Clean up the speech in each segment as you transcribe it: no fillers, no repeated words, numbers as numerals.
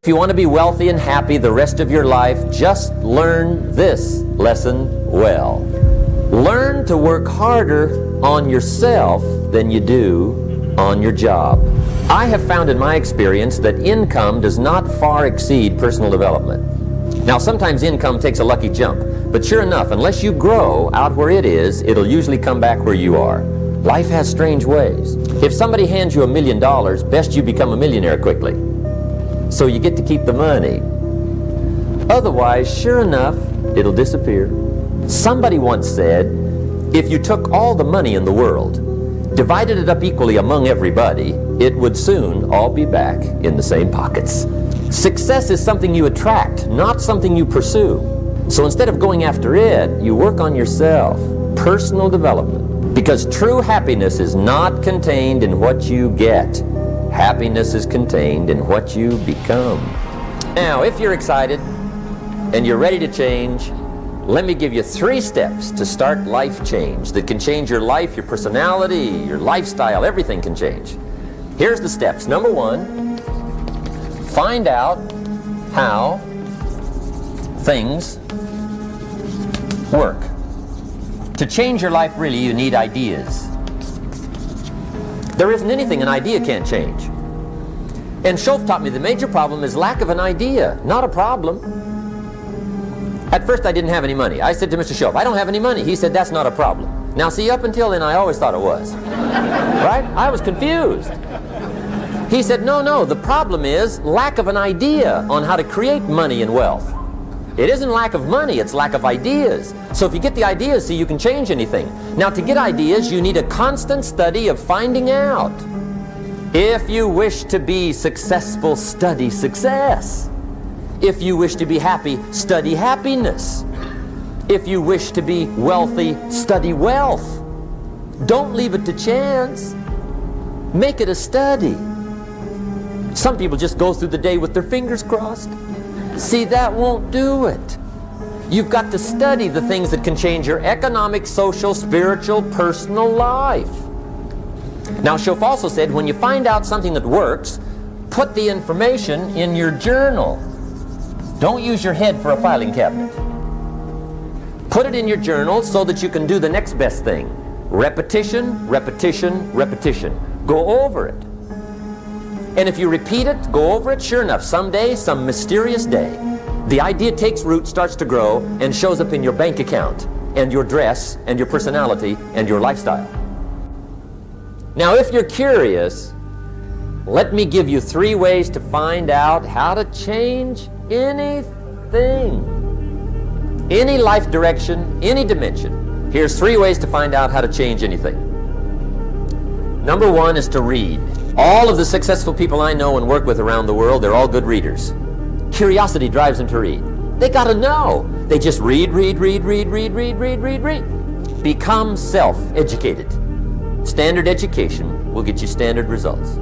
If you want to be wealthy and happy the rest of your life, just learn this lesson well. Learn to work harder on yourself than you do on your job. I have found in my experience that income does not far exceed personal development. Now, sometimes income takes a lucky jump, but sure enough, unless you grow out where it is, it'll usually come back where you are. Life has strange ways. If somebody hands you $1 million, best you become a millionaire quickly, so you get to keep the money. Otherwise, sure enough, it'll disappear. Somebody once said, if you took all the money in the world, divided it up equally among everybody, it would soon all be back in the same pockets. Success is something you attract, not something you pursue. So instead of going after it, you work on yourself. Personal development. Because true happiness is not contained in what you get. Happiness is contained in what you become. Now, if you're excited and you're ready to change, let me give you 3 steps to start life change that can change your life, your personality, your lifestyle, everything can change. Here's the steps. Number 1, find out how things work. To change your life, really, you need ideas. There isn't anything an idea can't change. And Schoaf taught me the major problem is lack of an idea, not a problem. At first I didn't have any money. I said to Mr. Schoaf, I don't have any money. He said, that's not a problem. Now see, up until then I always thought it was. Right? I was confused. He said, no, the problem is lack of an idea on how to create money and wealth. It isn't lack of money, it's lack of ideas. So if you get the ideas, see, you can change anything. Now, to get ideas, you need a constant study of finding out. If you wish to be successful, study success. If you wish to be happy, study happiness. If you wish to be wealthy, study wealth. Don't leave it to chance. Make it a study. Some people just go through the day with their fingers crossed. See, that won't do it. You've got to study the things that can change your economic, social, spiritual, personal life. Now, Schoaf also said, when you find out something that works, put the information in your journal. Don't use your head for a filing cabinet. Put it in your journal so that you can do the next best thing. Repetition, repetition, repetition. Go over it. And if you repeat it, go over it, sure enough, someday, some mysterious day, the idea takes root, starts to grow, and shows up in your bank account, and your dress, and your personality, and your lifestyle. Now, if you're curious, let me give you 3 ways to find out how to change anything. Any life direction, any dimension. Here's 3 ways to find out how to change anything. Number 1 is to read. All of the successful people I know and work with around the world, they're all good readers. Curiosity drives them to read. They gotta know. They just read. Become self-educated. Standard education will get you standard results.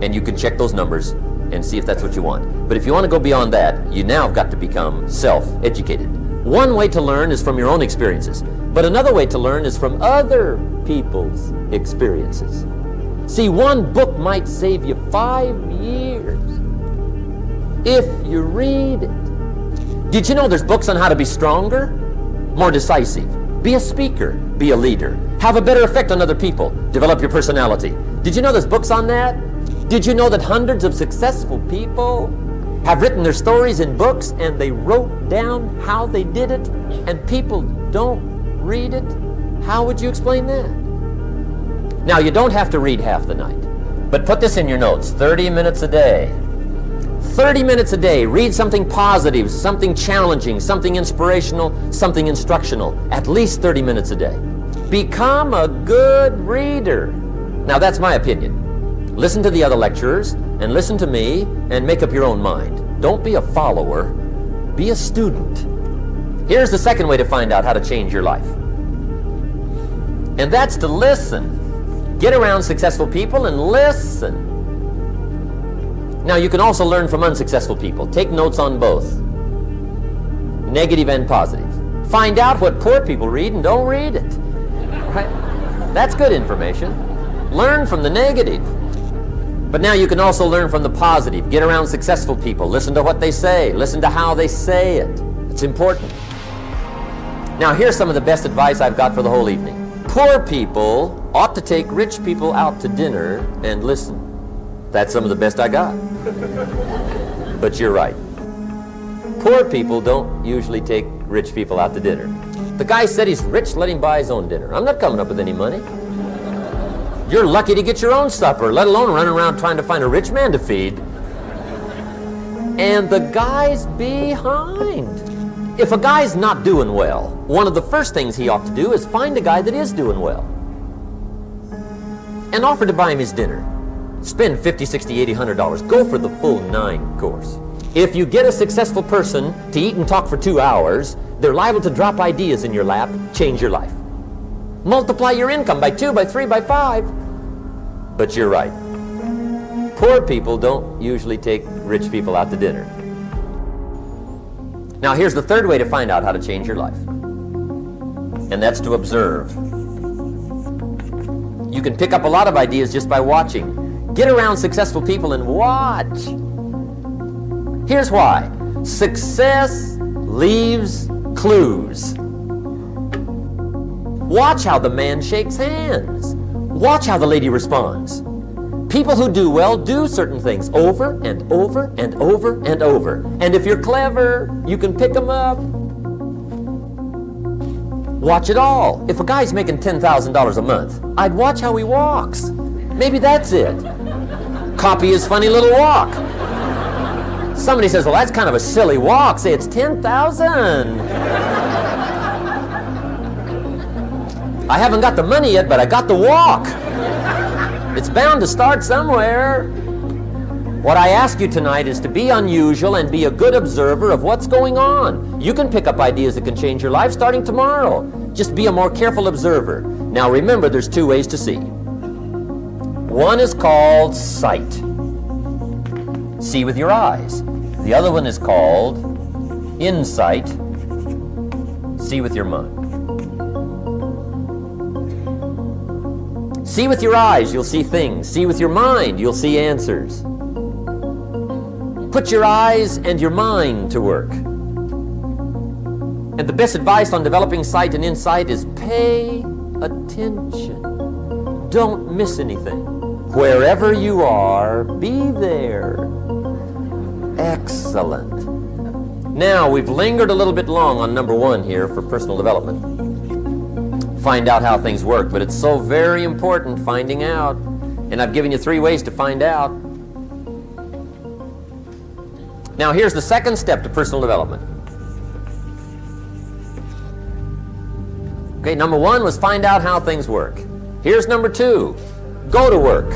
And you can check those numbers and see if that's what you want. But if you want to go beyond that, you now have got to become self-educated. One way to learn is from your own experiences, but another way to learn is from other people's experiences. See, one book might save you 5 years if you read it. Did you know there's books on how to be stronger, more decisive, be a speaker, be a leader, have a better effect on other people, develop your personality? Did you know there's books on that? Did you know that hundreds of successful people have written their stories in books and they wrote down how they did it, and people don't read it? How would you explain that? Now, you don't have to read half the night, but put this in your notes, 30 minutes a day. 30 minutes a day, read something positive, something challenging, something inspirational, something instructional, at least 30 minutes a day. Become a good reader. Now, that's my opinion. Listen to the other lecturers, and listen to me, and make up your own mind. Don't be a follower, be a student. Here's the second way to find out how to change your life. And that's to listen. Get around successful people and listen. Now, you can also learn from unsuccessful people. Take notes on both, negative and positive. Find out what poor people read and don't read it. Right? That's good information. Learn from the negative. But now you can also learn from the positive. Get around successful people. Listen to what they say. Listen to how they say it. It's important. Now here's some of the best advice I've got for the whole evening. Poor people ought to take rich people out to dinner and listen. That's some of the best I got. But you're right. Poor people don't usually take rich people out to dinner. The guy said he's rich, let him buy his own dinner. I'm not coming up with any money. You're lucky to get your own supper, let alone running around trying to find a rich man to feed. And the guy's behind. If a guy's not doing well, one of the first things he ought to do is find a guy that is doing well and offer to buy him his dinner. Spend $50, $60, $80, $100. Go for the full 9 course. If you get a successful person to eat and talk for 2 hours, they're liable to drop ideas in your lap, change your life. Multiply your income by 2, by 3, by 5. But you're right. Poor people don't usually take rich people out to dinner. Now here's the third way to find out how to change your life. And that's to observe. You can pick up a lot of ideas just by watching. Get around successful people and watch. Here's why. Success leaves clues. Watch how the man shakes hands. Watch how the lady responds. People who do well do certain things over and over and over and over. And if you're clever, you can pick them up. Watch it all. If a guy's making $10,000 a month, I'd watch how he walks. Maybe that's it. Copy his funny little walk. Somebody says, well, that's kind of a silly walk. Say, it's 10,000. I haven't got the money yet, but I got the walk. It's bound to start somewhere. What I ask you tonight is to be unusual and be a good observer of what's going on. You can pick up ideas that can change your life starting tomorrow. Just be a more careful observer. Now remember, there's 2 ways to see. One is called sight. See with your eyes. The other one is called insight. See with your mind. See with your eyes, you'll see things. See with your mind, you'll see answers. Put your eyes and your mind to work. And the best advice on developing sight and insight is pay attention. Don't miss anything. Wherever you are, be there. Excellent. Now, we've lingered a little bit long on number 1 here for personal development. Find out how things work, but it's so very important finding out. And I've given you 3 ways to find out. Now here's the second step to personal development. Okay, number 1 was find out how things work. Here's number 2, go to work.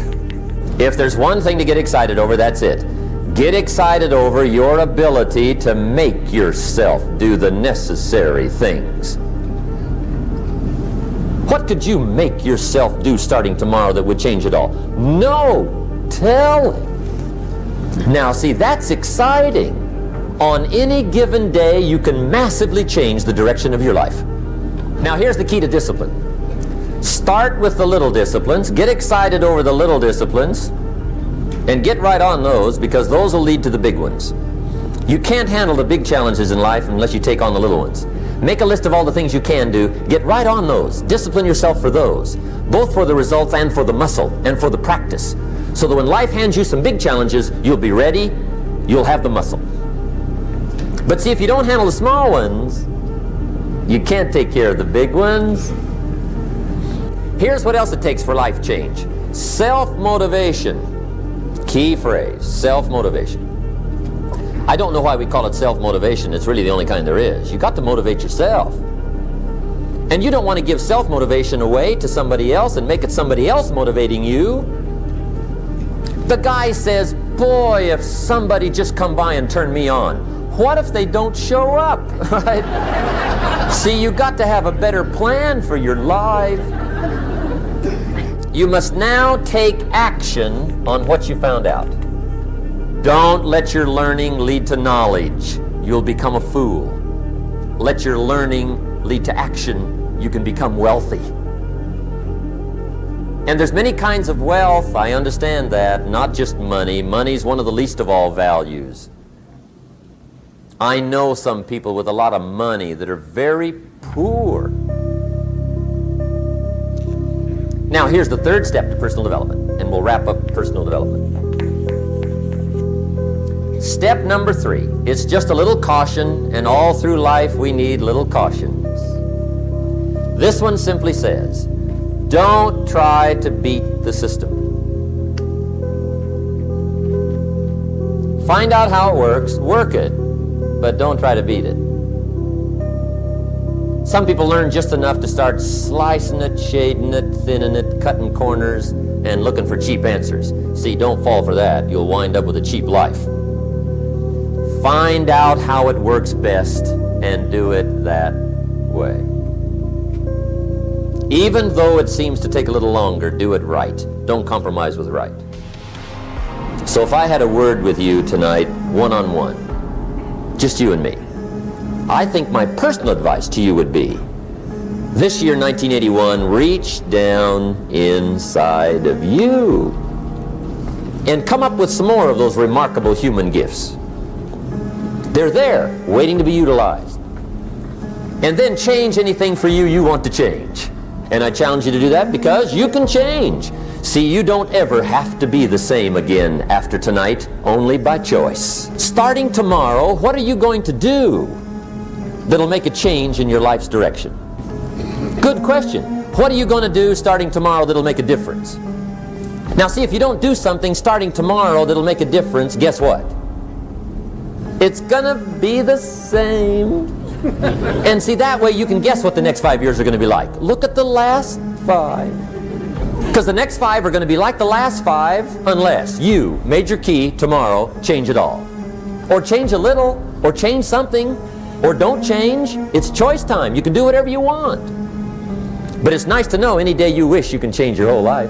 If there's one thing to get excited over, that's it. Get excited over your ability to make yourself do the necessary things. What could you make yourself do starting tomorrow that would change it all? No, tell him. Now see, that's exciting. On any given day, you can massively change the direction of your life. Now here's the key to discipline. Start with the little disciplines, get excited over the little disciplines, and get right on those, because those will lead to the big ones. You can't handle the big challenges in life unless you take on the little ones. Make a list of all the things you can do. Get right on those. Discipline yourself for those, both for the results and for the muscle and for the practice, so that when life hands you some big challenges, you'll be ready, you'll have the muscle. But see, if you don't handle the small ones, you can't take care of the big ones. Here's what else it takes for life change. Self-motivation. Key phrase, self-motivation. I don't know why we call it self-motivation. It's really the only kind there is. You got to motivate yourself. And you don't want to give self-motivation away to somebody else and make it somebody else motivating you. The guy says, boy, if somebody just come by and turn me on. What if they don't show up? Right? See, you got to have a better plan for your life. You must now take action on what you found out. Don't let your learning lead to knowledge. You'll become a fool. Let your learning lead to action. You can become wealthy. And there's many kinds of wealth, I understand that, not just money. Money's one of the least of all values. I know some people with a lot of money that are very poor. Now, here's the third step to personal development, and we'll wrap up personal development. Step number 3, it's just a little caution, and all through life we need little cautions. This one simply says, don't try to beat the system. Find out how it works, work it, but don't try to beat it. Some people learn just enough to start slicing it, shading it, thinning it, cutting corners, and looking for cheap answers. See, don't fall for that. You'll wind up with a cheap life. Find out how it works best and do it that way. Even though it seems to take a little longer, do it right. Don't compromise with right. So if I had a word with you tonight, one-on-one, just you and me, I think my personal advice to you would be, this year, 1981, reach down inside of you and come up with some more of those remarkable human gifts. They're there, waiting to be utilized. And then change anything for you you want to change. And I challenge you to do that because you can change. See, you don't ever have to be the same again after tonight, only by choice. Starting tomorrow, what are you going to do that'll make a change in your life's direction? Good question. What are you going to do starting tomorrow that'll make a difference? Now see, if you don't do something starting tomorrow that'll make a difference, guess what? It's gonna be the same. And see, that way you can guess what the next 5 years are going to be like. Look at the last 5. Because the next 5 are going to be like the last 5 unless you, major key, tomorrow, change it all. Or change a little, or change something, or don't change. It's choice time. You can do whatever you want. But it's nice to know any day you wish you can change your whole life.